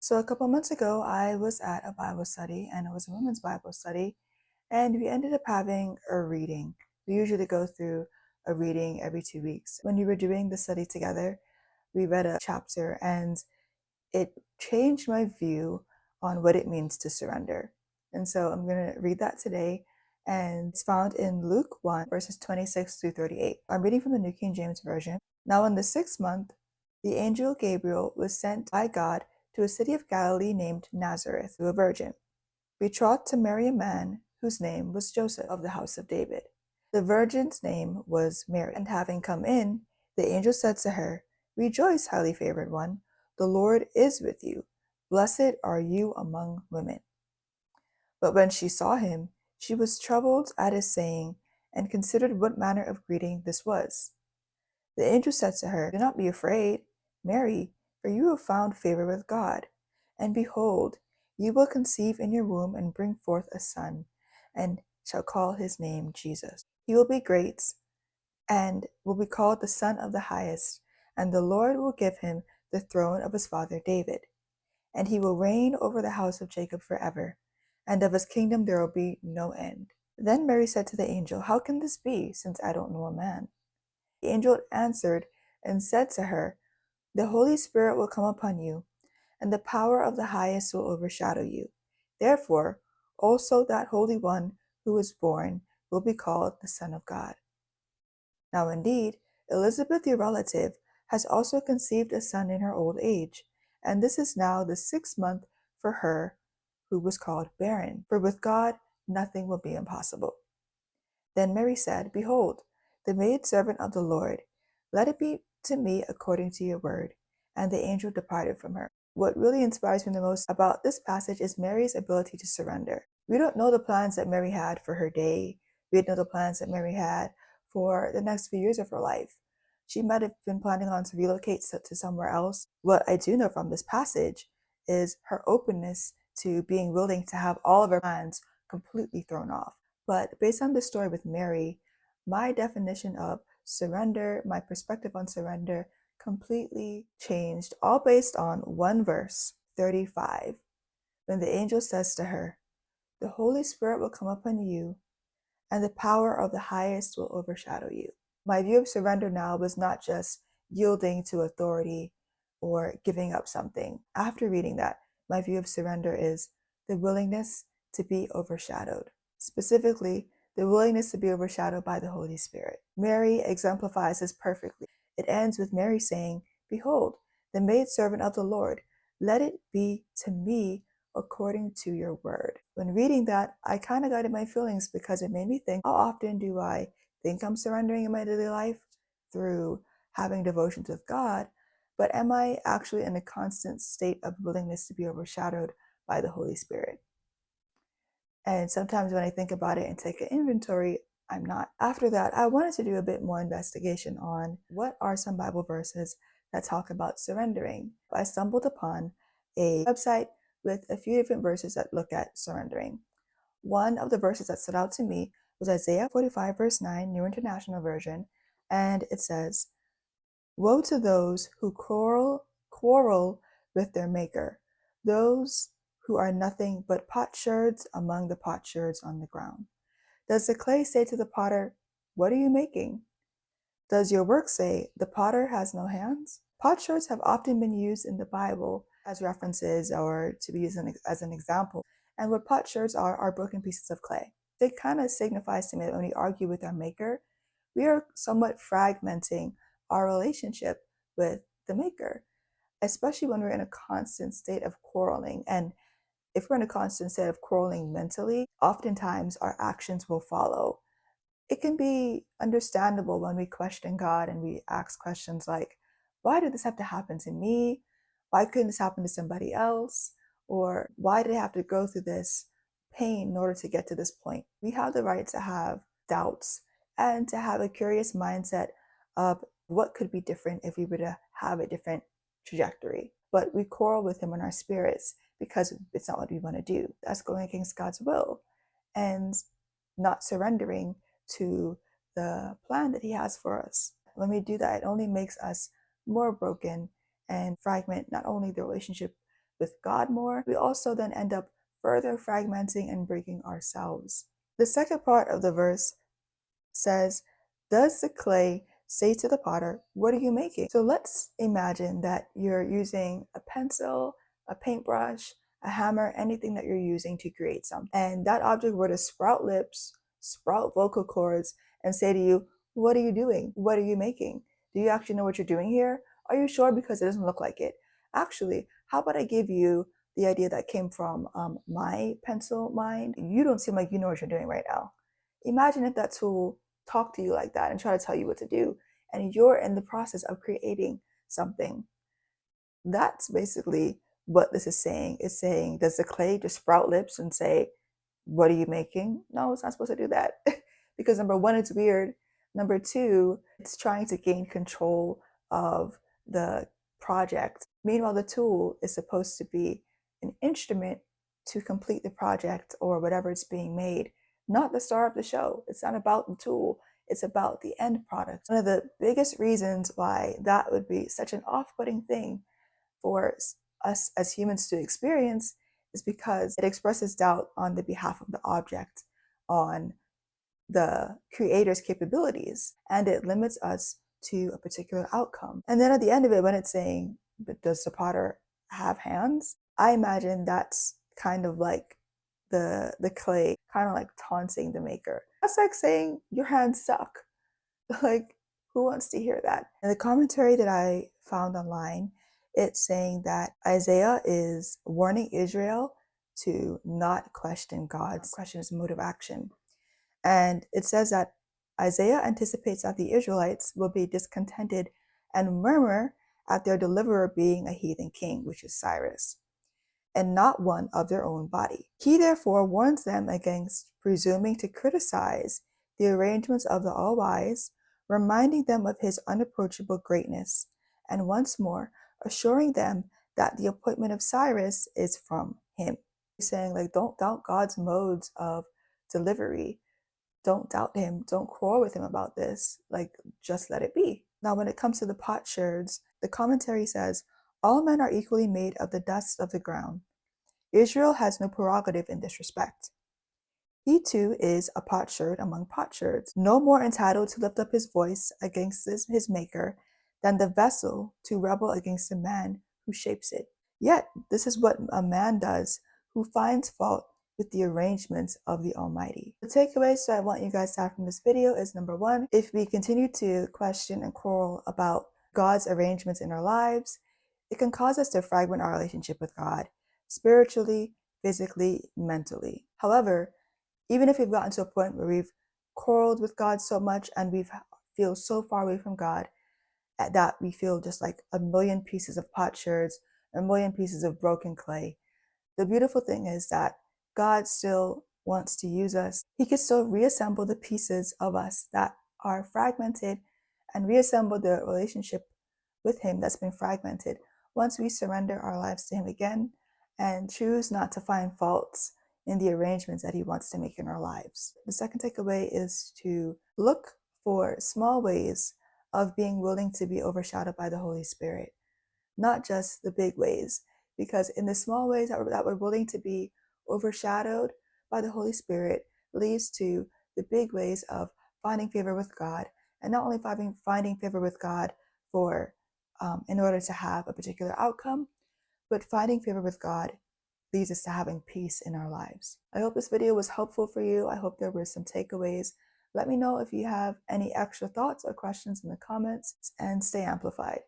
So, a couple months ago, I was at a Bible study and it was a women's Bible study, and we ended up having a reading. We usually go through a reading every 2 weeks. When we were doing the study together, we read a chapter and it changed my view on what it means to surrender. And so I'm going to read that today, and it's found in Luke 1, verses 26 through 38. I'm reading from the New King James Version. Now, in the 6th month, the angel Gabriel was sent by God to a city of Galilee named Nazareth to a virgin, betrothed to marry a man whose name was Joseph of the house of David. The virgin's name was Mary, and having come in, the angel said to her, "Rejoice, highly favored one, the Lord is with you. Blessed are you among women." But when she saw him, she was troubled at his saying, and considered what manner of greeting this was. The angel said to her, "Do not be afraid, Mary, for you have found favor with God. And behold, you will conceive in your womb and bring forth a son, and shall call his name Jesus. He will be great and will be called the Son of the Highest, and the Lord will give him the throne of his father David. And he will reign over the house of Jacob forever, and of his kingdom there will be no end." Then Mary said to the angel, "How can this be, since I don't know a man?" The angel answered and said to her, "The Holy Spirit will come upon you, and the power of the Highest will overshadow you. Therefore, also that Holy One who is born will be called the Son of God. Now indeed, Elizabeth, your relative, has also conceived a son in her old age, and this is now the 6th month for her who was called barren. For with God nothing will be impossible." Then Mary said, "Behold, the maidservant of the Lord, let it be to me according to your word." And the angel departed from her. What really inspires me the most about this passage is Mary's ability to surrender. We don't know the plans that Mary had for her day. We don't know the plans that Mary had for the next few years of her life. She might have been planning on to relocate to somewhere else. What I do know from this passage is her openness to being willing to have all of her plans completely thrown off. But based on the story with Mary, my definition of surrender, my perspective on surrender completely changed, all based on one verse, 35, when the angel says to her, "The Holy Spirit will come upon you, and the power of the Highest will overshadow you." My view of surrender now was not just yielding to authority or giving up something. After reading that, my view of surrender is the willingness to be overshadowed. Specifically, the willingness to be overshadowed by the Holy Spirit. Mary exemplifies this perfectly. It ends with Mary saying, "Behold, the maidservant of the Lord, let it be to me according to your word." When reading that, I kind of got in my feelings because it made me think, how often do I think I'm surrendering in my daily life through having devotions with God, but am I actually in a constant state of willingness to be overshadowed by the Holy Spirit? And sometimes when I think about it and take an inventory, I'm not. After that, I wanted to do a bit more investigation on what are some Bible verses that talk about surrendering. I stumbled upon a website with a few different verses that look at surrendering. One of the verses that stood out to me was Isaiah 45, verse 9, New International Version, and it says, "Woe to those who quarrel with their maker, those who are nothing but potsherds among the potsherds on the ground. Does the clay say to the potter, 'What are you making?' Does your work say, 'The potter has no hands'?" Potsherds have often been used in the Bible as references or to be used as an example. And what potsherds are broken pieces of clay. It kind of signifies to me that when we argue with our maker, we are somewhat fragmenting our relationship with the maker, especially when we're in a constant state of quarreling. And if we're in a constant state of quarreling mentally, oftentimes our actions will follow. It can be understandable when we question God and we ask questions like, why did this have to happen to me? Why couldn't this happen to somebody else? Or why did I have to go through this pain in order to get to this point? We have the right to have doubts and to have a curious mindset of what could be different if we were to have a different trajectory. But we quarrel with him in our spirits because it's not what we want to do. That's going against God's will and not surrendering to the plan that he has for us. When we do that, it only makes us more broken and fragment not only the relationship with God more, we also then end up further fragmenting and breaking ourselves. The second part of the verse says, does the clay say to the potter, what are you making? So let's imagine that you're using a pencil, a paintbrush, a hammer, anything that you're using to create something. And that object were to sprout lips, sprout vocal cords, and say to you, what are you doing? What are you making? Do you actually know what you're doing here? Are you sure? Because it doesn't look like it. Actually, how about I give you the idea that came from my pencil mind? You don't seem like you know what you're doing right now. Imagine if that tool talk to you like that and try to tell you what to do, and you're in the process of creating something. That's basically what this is saying. It's saying, does the clay just sprout lips and say, what are you making? No, it's not supposed to do that. Because number one, it's weird. Number two, it's trying to gain control of the project. Meanwhile, the tool is supposed to be an instrument to complete the project or whatever it's being made, not the star of the show. It's not about the tool, it's about the end product. One of the biggest reasons why that would be such an off putting thing for us as humans to experience is because it expresses doubt on the behalf of the object, on the creator's capabilities, and it limits us to a particular outcome. And then at the end of it, when it's saying, but does the potter have hands? I imagine that's kind of like the clay kind of like taunting the maker. That's like saying your hands suck. Like, who wants to hear that? And the commentary that I found online, it's saying that Isaiah is warning Israel to not question God's question his mode of action. And it says that Isaiah anticipates that the Israelites will be discontented and murmur at their deliverer being a heathen king, which is Cyrus, and not one of their own body. He therefore warns them against presuming to criticize the arrangements of the All-Wise, reminding them of his unapproachable greatness, and once more assuring them that the appointment of Cyrus is from him. He's saying, like, don't doubt God's modes of delivery. Don't doubt him. Don't quarrel with him about this. Like, just let it be. Now, when it comes to the potsherds, the commentary says, all men are equally made of the dust of the ground. Israel has no prerogative in this respect. He too is a potsherd among potsherds, no more entitled to lift up his voice against his maker than the vessel to rebel against the man who shapes it. Yet, this is what a man does who finds fault with the arrangements of the Almighty. The takeaways that I want you guys to have from this video is, number one, if we continue to question and quarrel about God's arrangements in our lives, it can cause us to fragment our relationship with God, spiritually, physically, mentally. However, even if we've gotten to a point where we've quarreled with God so much and we feel so far away from God that we feel just like a million pieces of potsherds, a million pieces of broken clay, the beautiful thing is that God still wants to use us. He can still reassemble the pieces of us that are fragmented and reassemble the relationship with him that's been fragmented once we surrender our lives to him again and choose not to find faults in the arrangements that he wants to make in our lives. The second takeaway is to look for small ways of being willing to be overshadowed by the Holy Spirit, not just the big ways, because in the small ways that we're willing to be overshadowed by the Holy Spirit leads to the big ways of finding favor with God, and not only finding favor with God for in order to have a particular outcome, but finding favor with God leads us to having peace in our lives. I hope this video was helpful for you. I hope there were some takeaways. Let me know if you have any extra thoughts or questions in the comments, and stay amplified.